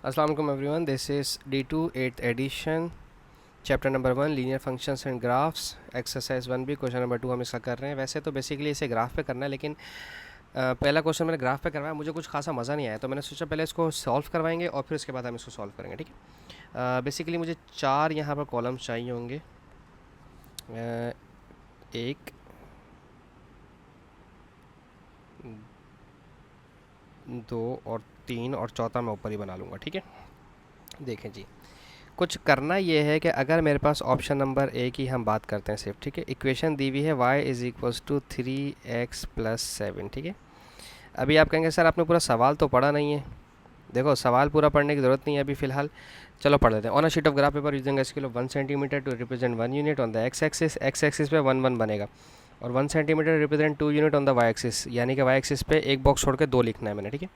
अस्सलाम वालेकुम everyone, this is D2 8th edition, chapter number 1 linear functions and graphs, exercise 1B, question number 2 हम इसका कर रहे हैं। वैसे तो बेसिकली इसे ग्राफ पे करना है, लेकिन पहला क्वेश्चन मैंने ग्राफ पे करवाया, मुझे कुछ खासा मज़ा नहीं आया, तो मैंने सोचा पहले इसको सॉल्व करवाएंगे और फिर उसके बाद हम इसको सॉल्व करेंगे। ठीक है, बेसिकली मुझे 4 यहाँ पर कॉलम्स चाहिए होंगे, 1 2 और 3, और चौथा मैं ऊपर ही बना लूँगा। ठीक है, देखें जी, कुछ करना ये है कि अगर मेरे पास ऑप्शन नंबर ए की हम बात करते हैं सिर्फ, ठीक है, इक्वेशन दी हुई है y is equals to 3x plus 7। ठीक है, अभी आप कहेंगे सर आपने पूरा सवाल तो पढ़ा नहीं है। देखो, सवाल पूरा पढ़ने की ज़रूरत नहीं है अभी फ़िलहाल, चलो पढ़ लेते हैं। On a sheet of graph paper using a scale of 1 centimetre to represent 1 unit on the X axis पे 1 1 बनेगा, और 1 centimetre represent 2 unit on the Y axis, यानी कि वाई एक्सिस पे एक बॉक्स छोड़ के 2 लिखना है मैंने। ठीक है,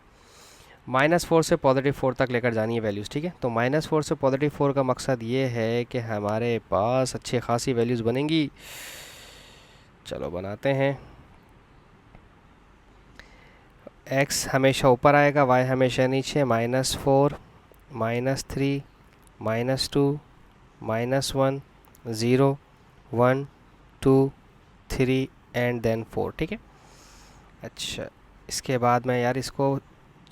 -4 से +4 तक लेकर जानी है वैल्यूज़। ठीक है, तो -4 से +4 का मकसद ये है कि हमारे पास अच्छी खासी वैल्यूज़ बनेंगी। चलो बनाते हैं। x हमेशा ऊपर आएगा, y हमेशा नीचे। -4, -3, -2, -1, 0, 1, 2, 3 एंड देन 4। ठीक है, अच्छा, इसके बाद मैं यार इसको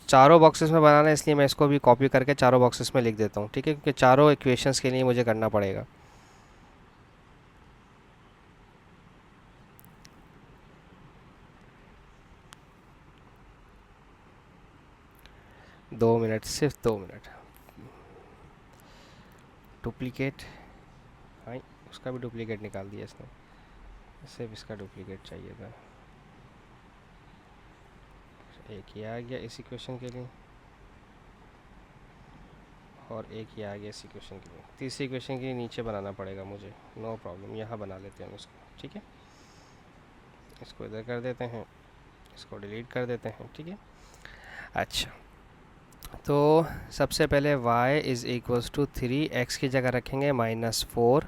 चारों बॉक्सेस में बनाना है, इसलिए मैं इसको भी कॉपी करके चारों बॉक्सेस में लिख देता हूँ। ठीक है, क्योंकि चारों इक्वेशंस के लिए मुझे करना पड़ेगा। दो मिनट, सिर्फ 2 मिनट। डुप्लीकेट, हाँ, उसका भी डुप्लीकेट निकाल दिया इसने, सिर्फ इसका डुप्लीकेट चाहिए था। एक ये आ गया इस इक्वेशन के लिए, और एक ये आ गया इस इक्वेशन के लिए। तीसरी इक्वेशन के लिए नीचे बनाना पड़ेगा मुझे, नो प्रॉब्लम, यहाँ बना लेते हैं हम इसको। ठीक है, इसको इधर कर देते हैं, इसको डिलीट कर देते हैं। ठीक है, अच्छा, तो सबसे पहले y is equals to 3, x की जगह रखेंगे -4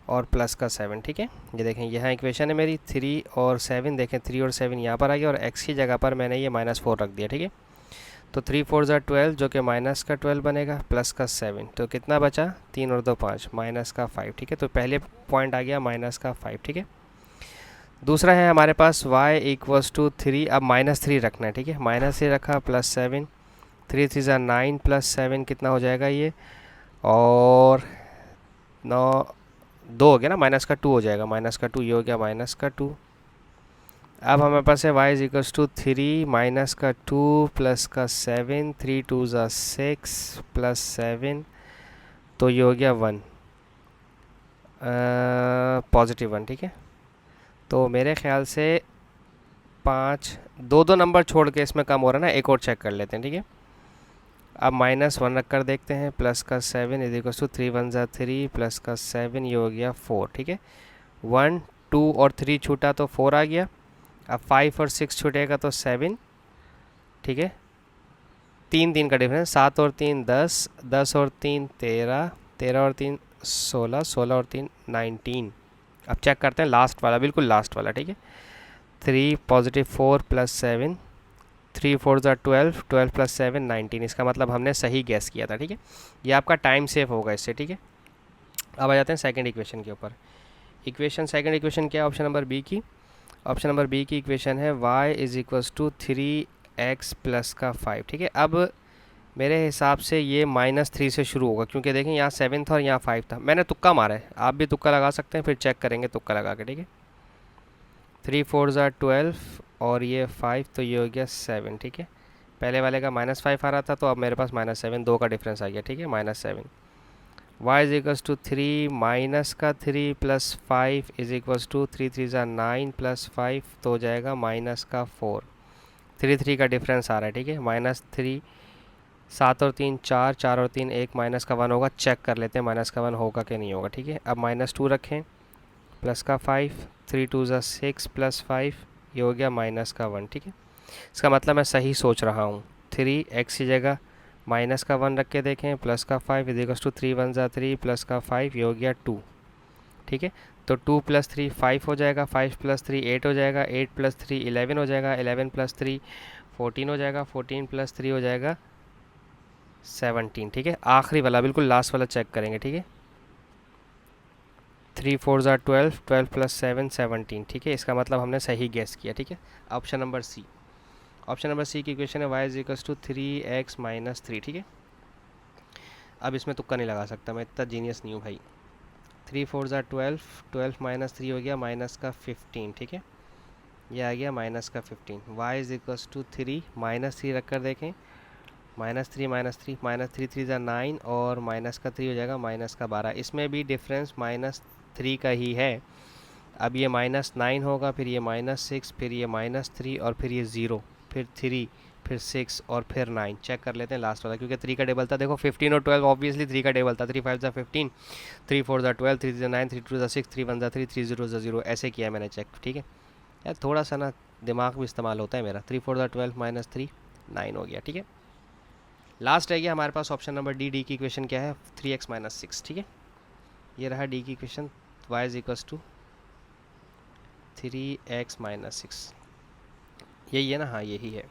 और प्लस का 7। ठीक है, ये देखें यहाँ इक्वेशन है मेरी 3 और 7, देखें 3 और 7 यहाँ पर आ गया, और x की जगह पर मैंने ये -4 रख दिया। ठीक है, तो 3 4 ज़ा 12, जो कि माइनस का 12 बनेगा, प्लस का 7, तो कितना बचा, 3 और 2 5, माइनस का 5। ठीक है, तो पहले पॉइंट आ गया -5। ठीक है, दूसरा है हमारे पास y इक्वल्स टू 3, अब -3 रखना है। ठीक है, -3 रखा, +7, 3 3 ज़ा 9, +7 कितना हो जाएगा ये, और 9 2 हो गया ना, -2 हो जाएगा, -2 ये हो गया, -2। अब हमारे पास है y is equals to 3 -2 plus का 7, 3 2 ज़ा 6 +7, तो ये हो गया 1, +1। ठीक है, तो मेरे ख्याल से 5 2 नंबर छोड़ के इसमें कम हो रहा है ना, एक और चेक कर लेते हैं। ठीक है, अब -1 रख कर देखते हैं, प्लस का 7 इज इक्वल टू 3 1 ज़ा 3 प्लस का 7, ये हो गया 4। ठीक है, 1 2 और 3 छूटा तो 4 आ गया, अब 5 और 6 छूटेगा तो 7। ठीक है, 3 3 का डिफरेंस, 7 और 3 10, 10 और 3 13, 13 और 3 16, 16 और 3 19। अब चेक करते हैं लास्ट वाला, बिल्कुल लास्ट वाला। ठीक है, 3 +4 + 7, 3 4 ज़ा 12, 12 + 7 19, इसका मतलब हमने सही गैस किया था। ठीक है, ये आपका टाइम सेव होगा इससे। ठीक है, अब आ जाते हैं सेकंड इक्वेशन के ऊपर। सेकंड इक्वेशन क्या है ऑप्शन नंबर बी की? ऑप्शन नंबर बी की इक्वेशन है y is equals to 3x plus का 5। ठीक है, अब मेरे हिसाब से ये -3 से शुरू होगा, क्योंकि देखें यहाँ 7 था और यहाँ 5 था। मैंने तुक्का मारा है, आप भी तुक्का लगा सकते हैं, फिर चेक करेंगे तुक्का लगा के। ठीक है, 3 4 ज़ा 12 और ये 5, तो ये हो गया 7। ठीक है, पहले वाले का -5 आ रहा था, तो अब मेरे पास -7, 2 का डिफरेंस आ गया। ठीक है, -7, y is equals to 3 minus का 3 प्लस 5 इज इक्वल्स टू 3 3 ज़ा 9 प्लस 5, तो हो जाएगा -4। 3 3 का डिफरेंस आ रहा है। ठीक है, -3, 7 और 3 4, 4 और 3 1, माइनस का 1 होगा, चेक कर लेते हैं माइनस का 1 होगा कि नहीं होगा। ठीक है, अब -2 रखें, प्लस का 5, 3 2 ज़ा 6 प्लस 5, ये हो गया माइनस का 1। ठीक है, इसका मतलब मैं सही सोच रहा हूँ। 3 x की जगह माइनस का 1 रख के देखें, प्लस का 5 इज इक्वल्स टू 3 1 ज़ा 3 प्लस का 5, ये हो गया 2। ठीक है, तो 2 + 3 5 हो जाएगा, 5 + 3 8 हो जाएगा, 8 + 3 11 हो जाएगा, 11 + 3 14 हो जाएगा, 14 + 3 हो जाएगा 17, ठीक है। आखिरी वाला, बिल्कुल लास्ट वाला चेक करेंगे, ठीक है। 3 4 ज़ा 12, 12 प्लस 7 17, ठीक है। इसका मतलब हमने सही गेस किया, ठीक है। Option number C, option number C की इक्वेशन है y is equals to 3x minus 3, ठीक है। अब इसमें तुक्का नहीं लगा सकता, मैं इतना जीनियस नहीं हूँ भाई। 3 4 ज़ा 12, 12 माइनस 3 हो गया माइनस का 15, ठीक है। ये आ गया माइनस का 15। y is equals to 3 minus 3 रख कर देखें, माइनस 3 माइनस 3 माइनस 3 3 ज़ा 9 और माइनस का 3 हो जाएगा माइनस का 12। इसमें भी डिफरेंस माइनस 3 का ही है। अब ये माइनस 9 होगा, फिर ये माइनस 6, फिर ये माइनस 3 और फिर ये 0, फिर 3, फिर 6 और फिर 9। चेक कर लेते हैं लास्ट वाला, क्योंकि 3 का टेबल था। देखो 15 और 12 ऑब्वियसली 3 का टेबल था। 3 5 ज़ा 15, 3 4 ज़ा 12, 3 3 ज़ा 9, 3 2 ज़ा 6, 3 1 ज़ा 3, 3 0 ज़ा 0, ऐसे किया मैंने चेक, ठीक है। यार थोड़ा सा ना दिमाग भी इस्तेमाल होता है मेरा। 3 4 ज़ा 12 माइनस 3 9 हो गया, ठीक है। लास्ट रह गया हमारे पास ऑप्शन नंबर डी। डी की इक्वेशन क्या है? 3x माइनस 6, ठीक है। ये रहा डी की equation, y is equals to 3x minus 6, यही है ना? हाँ यही है।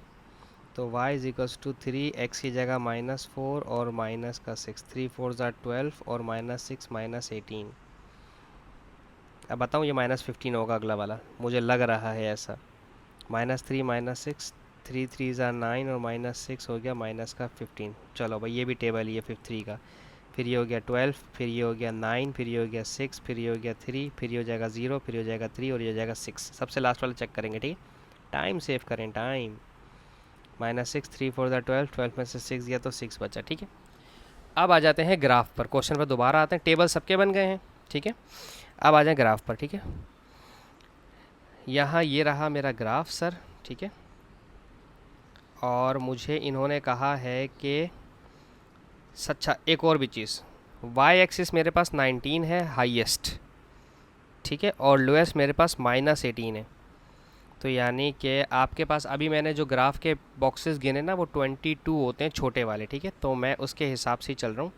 तो y is equals to 3x की जगह -4 और माइनस का 6, 3 4 ज़ा 12 और माइनस 6 माइनस 18। अब बताऊँ ये -15 होगा अगला वाला, मुझे लग रहा है ऐसा। -3 -6, 3 3 ज़ा 9 और माइनस 6 हो गया माइनस का 15। चलो भाई ये भी टेबल ही है 3 का। फिर ये हो गया 12, फिर ये हो गया 9, फिर ये हो गया 6, फिर ये हो गया 3, फिर ये हो जाएगा 0, फिर ये हो जाएगा 3 और ये हो जाएगा 6। सबसे लास्ट वाला चेक करेंगे, ठीक है। टाइम सेव करें, टाइम। -6, 3 4 ज़ा 12, 12 में से 6 गया तो 6 बचा, ठीक है। अब आ जाते हैं ग्राफ पर। क्वेश्चन पर दोबारा आते हैं। टेबल सबके बन गए हैं, ठीक है। अब आ जाए ग्राफ पर, ठीक है। यहाँ ये रहा मेरा ग्राफ सर, ठीक है। और मुझे इन्होंने कहा है कि अच्छा एक और भी चीज़, y एक्सिस मेरे पास 19 है हाईएस्ट, ठीक है, और लोएस्ट मेरे पास -18 है। तो यानी कि आपके पास अभी मैंने जो ग्राफ के बॉक्सेस गिने ना वो 22 होते हैं छोटे वाले, ठीक है। तो मैं उसके हिसाब से चल रहा हूँ।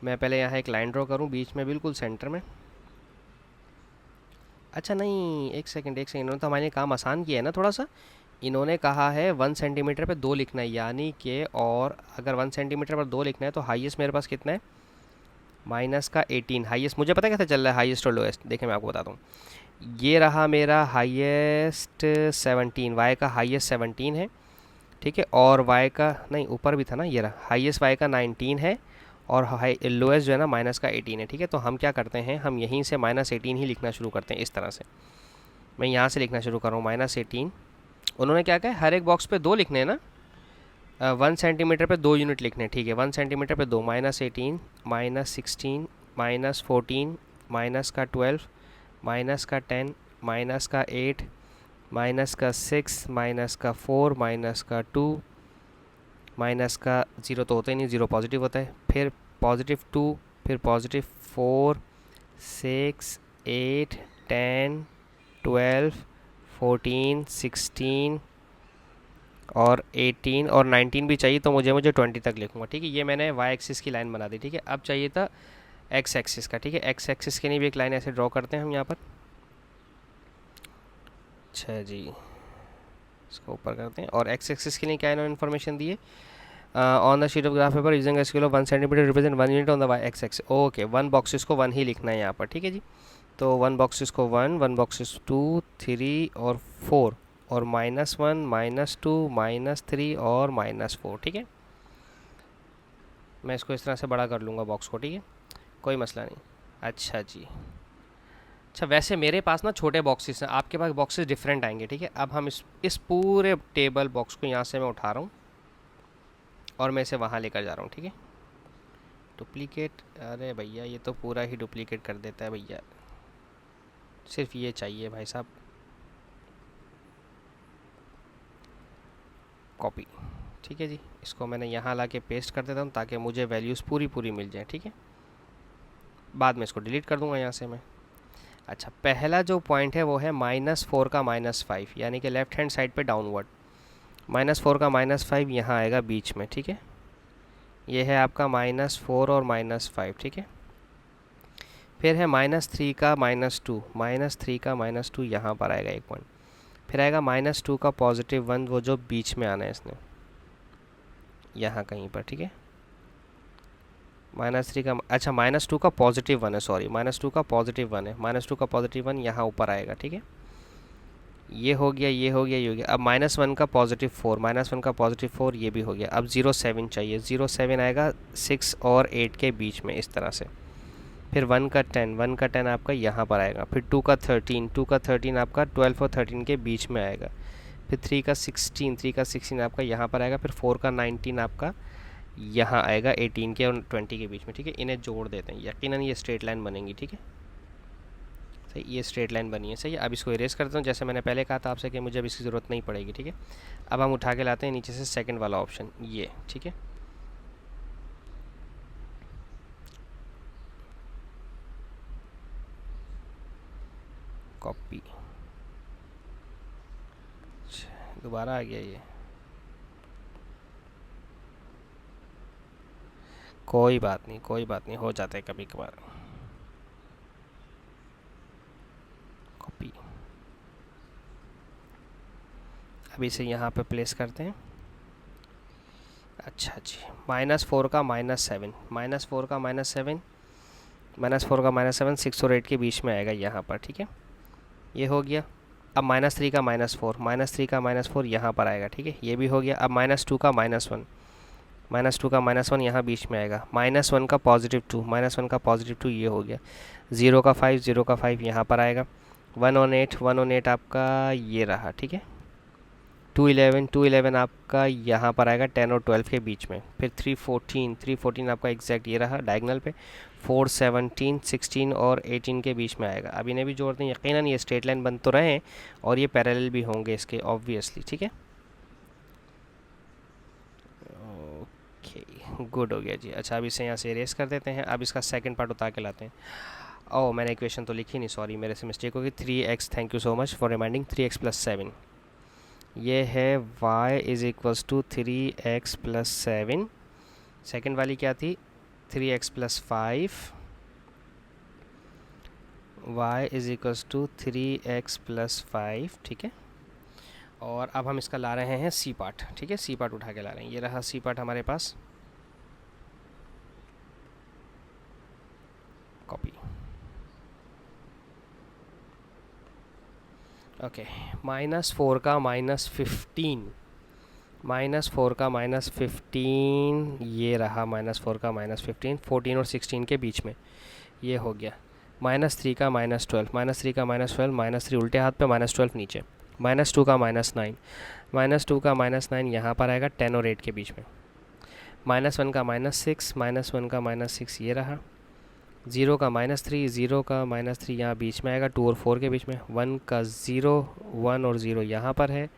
मैं पहले यहाँ एक लाइन ड्रॉ करूँ बीच में, बिल्कुल सेंटर में। अच्छा नहीं, एक सेकंड, इन्होंने तो हमारे काम आसान किया है ना थोड़ा सा। इन्होंने कहा है 1 सेंटीमीटर पे 2 लिखना है, यानी कि, और अगर 1 सेंटीमीटर पर 2 लिखना है तो हाईएस्ट मेरे पास कितना है? माइनस का 18। हाईएस्ट मुझे पता कैसे चल रहा है हाईएस्ट और लोएस्ट, देखिए मैं आपको बताता हूँ। ये रहा मेरा हाईएस्ट 17, वाई का हाईएस्ट 17 है, ठीक है। और वाई का नहीं, ऊपर भी था ना, ये रहा हाईएस्ट वाई का 19 है और हाई लोएस्ट जो है ना माइनस का 18 है, ठीक है। तो हम क्या करते हैं, हम यहीं से -18 ही लिखना शुरू करते हैं। इस तरह से मैं यहाँ से लिखना शुरू कर रहा हूँ -18। उन्होंने क्या कहा, हर एक बॉक्स पे 2 लिखने हैं ना। 1 सेंटीमीटर पे 2 यूनिट लिखने हैं, ठीक है। 1 सेंटीमीटर पे 2, -18 -16 -14 माइनस का 12 माइनस का 10 माइनस का 8 माइनस का 6 माइनस का 4 माइनस का 2 माइनस का 0 तो होता ही नहीं, 0 पॉजिटिव होता है, फिर +2, फिर +4 6 8 10 12 14 16 और 18 और 19 भी चाहिए, तो मुझे 20 तक लिखूँगा, ठीक है। ये मैंने वाई एक्सिस की लाइन बना दी, ठीक है। अब चाहिए था एक्स एक्सिस का, ठीक है। एक्स एक्सिस के लिए भी एक लाइन ऐसे ड्रॉ करते हैं हम यहाँ पर। अच्छा जी, इसको ऊपर करते हैं। और एक्स एक्सिस के लिए क्या इन्होंने इन्फॉर्मेशन दी है? On the sheet of graph paper using scale of 1 centimetre represent 1 unit on the Y X axis. Okay, 1 boxes को 1 ही लिखना है यहाँ पर, ठीक है जी। तो 1 बॉक्सेस को 1, 1 बॉक्सेस 2 3 और 4 और -1 -2 -3 और -4, ठीक है। मैं इसको इस तरह से बड़ा कर लूँगा बॉक्स को, ठीक है, कोई मसला नहीं। अच्छा जी, अच्छा वैसे मेरे पास ना छोटे बॉक्सेस हैं, आपके पास बॉक्सेस डिफरेंट आएंगे, ठीक है। अब हम इस पूरे टेबल बॉक्स को यहाँ से मैं उठा रहा हूँ और मैं इसे वहाँ लेकर जा रहा हूँ, ठीक है। डुप्लीकेट, अरे भैया ये तो पूरा ही डुप्लीकेट कर देता है भैया, सिर्फ ये चाहिए भाई साहब, कॉपी, ठीक है जी। इसको मैंने यहाँ ला के पेस्ट कर देता हूँ ताकि मुझे वैल्यूज़ पूरी मिल जाए, ठीक है। बाद में इसको डिलीट कर दूँगा यहाँ से मैं। अच्छा, पहला जो पॉइंट है वो है -4 का -5, यानी कि लेफ़्ट हैंड साइड पे डाउनवर्ड। -4 का -5 यहाँ आएगा बीच में, ठीक है। ये है आपका -4 और -5, ठीक है। फिर है -3 का -2, -3 का -2 यहाँ पर आएगा एक पॉइंट। फिर आएगा -2 का +1, वो जो बीच में आना है इसने, यहाँ कहीं पर, ठीक है। -3 का, अच्छा -2 का +1 है, सॉरी, -2 का +1 है, -2 का +1 यहाँ ऊपर आएगा, ठीक है। ये हो गया, ये हो गया, ये हो गया। अब -1 का +4, -1 का +4 ये भी हो गया। अब 0.7 चाहिए, 0.7 आएगा 6 और 8 के बीच में, इस तरह से। फिर 1 का 10, 1 का 10 आपका यहाँ पर आएगा। फिर 2 का 13, 2 का 13 आपका 12 और 13 के बीच में आएगा। फिर 3 का 16, 3 का 16 आपका यहाँ पर आएगा। फिर 4 का 19 आपका यहाँ आएगा 18 के और 20 के बीच में, ठीक है। इन्हें जोड़ देते हैं, यकीनन ये स्ट्रेट लाइन बनेगी, ठीक है। सही, ये स्ट्रेट लाइन बनी है, सही है। अब इसको इरेज करता हूँ, जैसे मैंने पहले कहा था आपसे कि मुझे अब इसकी ज़रूरत नहीं पड़ेगी, ठीक है। अब हम उठा के लाते हैं नीचे से सेकंड वाला ऑप्शन, ये, ठीक है। कॉपी, दोबारा आ गया ये, कोई बात नहीं, कोई बात नहीं, हो जाता है कभी कभार। कॉपी, अब इसे यहाँ पे प्लेस करते हैं। अच्छा जी, -4 का -7, -4 का -7, -4 का -7 6 और 8 के बीच में आएगा यहाँ पर, ठीक है। ये हो गया। अब -3 का -4, -3 का -4 यहाँ पर आएगा, ठीक है। ये भी हो गया। अब -2 का -1, -2 का -1 यहाँ बीच में आएगा। -1 का +2, -1 का +2 ये हो गया। 0 का 5, 0 का 5 यहाँ पर आएगा। 1 on 8, 1 on 8 आपका ये रहा, ठीक है। 211, 211 आपका यहाँ पर आएगा 10 और 12 के बीच में। फिर 314, 314 आपका एग्जैक्ट ये रहा डायगनल पे। 4, 17, 16 और 18 के बीच में आएगा। अब इन्हें भी जोड़ दें, यकीनन ये स्ट्रेट लाइन बन तो रहे हैं और ये पैरेलल भी होंगे इसके, ऑब्वियसली, ठीक है। ओके, गुड हो गया जी। अच्छा, अब इसे यहाँ से इरेज कर देते हैं। अब इसका सेकंड पार्ट उतार के लाते हैं। ओह, मैंने इक्वेशन तो लिखी नहीं, सॉरी, मेरे से मिस्टेक होगी। 3x, thank you so much for reminding, 3x + 7, ये है y = 3x + 7। सेकेंड वाली क्या थी? 3x + 5, y = 3x + 5, ठीक है। और अब हम इसका ला रहे हैं सी पार्ट, ठीक है। सी पार्ट उठा के ला रहे हैं, ये रहा सी पार्ट हमारे पास। Copy, okay. -4 का -15, -4 का -15 ये रहा। -4 का -15 14 और 16 के बीच में ये हो गया। -3 का -12, -3 का -12, -3 उल्टे हाथ पे, -12 नीचे। -2 का -9, -2 का -9 यहाँ पर आएगा 10 और 8 के बीच में। -1 का -6, -1 का -6 ये रहा। 0 का -3, 0 का -3 यहाँ बीच में आएगा 2 और 4 के बीच में। 1 का 0, 1 और 0 यहाँ पर है।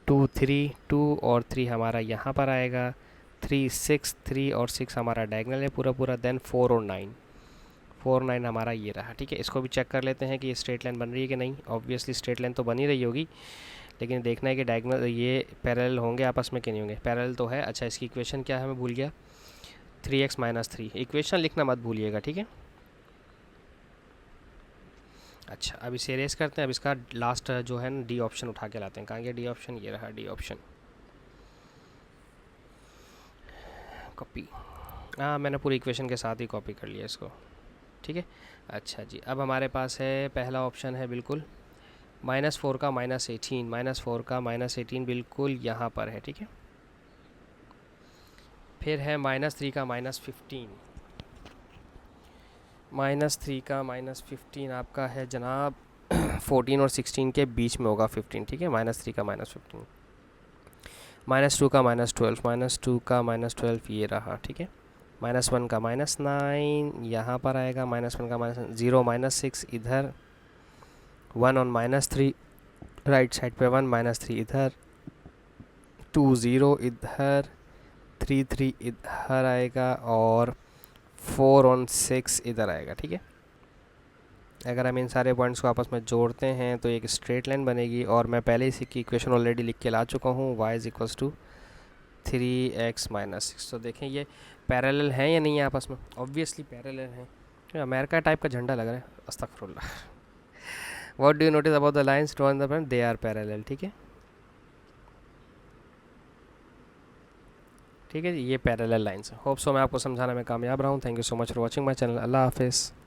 2, 3, 2 और 3 हमारा यहाँ पर आएगा। 3, 6, 3 और 6 हमारा डायगनल है पूरा पूरा। देन 4 और 9, 4, 9 हमारा ये रहा, ठीक है। इसको भी चेक कर लेते हैं कि ये स्ट्रेट लाइन बन रही है कि नहीं। ऑब्वियसली स्ट्रेट लाइन तो बन ही रही होगी, लेकिन देखना है कि डायगनल ये पैरेलल होंगे आपस में कि नहीं होंगे। पैरेलल तो है। अच्छा, इसकी इक्वेशन क्या है, मैं भूल गया। 3x - 3, इक्वेशन लिखना मत भूलिएगा, ठीक है। अच्छा, अब इसे इरेज करते हैं। अब इसका लास्ट जो है ना, डी ऑप्शन उठा के लाते हैं। कहाँ गया डी ऑप्शन? ये रहा डी ऑप्शन। कॉपी, हाँ, मैंने पूरी इक्वेशन के साथ ही कॉपी कर लिया इसको, ठीक है। अच्छा जी, अब हमारे पास है पहला ऑप्शन है बिल्कुल -4 का -18, -4 का -18 बिल्कुल यहाँ पर है, ठीक है। फिर है -3 का -15, -3 का -15 आपका है जनाब 14 और 16 के बीच में होगा 15, ठीक है। -3 का -15, -2 का -12, -2 का -12 ये रहा, ठीक है। -1 का -9 यहाँ पर आएगा। -1 का -0, -6 इधर। 1 और -3 राइट साइड पे 1, -3 इधर। 2, 0 इधर। 3, 3 इधर आएगा और 4 और 6 इधर आएगा, ठीक है। अगर हम इन सारे पॉइंट्स को आपस में जोड़ते हैं तो एक स्ट्रेट लाइन बनेगी। और मैं पहले इसी की इक्वेशन ऑलरेडी लिख के ला चुका हूँ, y = 3x - 6। तो देखें ये पैरेलल हैं या नहीं है आपस में। ऑब्वियसली पैरेलल हैं। अमेरिका टाइप का झंडा लग रहा है, अस्तगफुरुल्लाह। What do you notice about the lines drawn the front? They are parallel, ठीक है। ठीक है जी, ये पैरेलल लाइन्स है। होप सो मैं आपको समझाने में कामयाब रहा हूँ। Thank you so much for watching my channel. अल्लाह हाफिज़।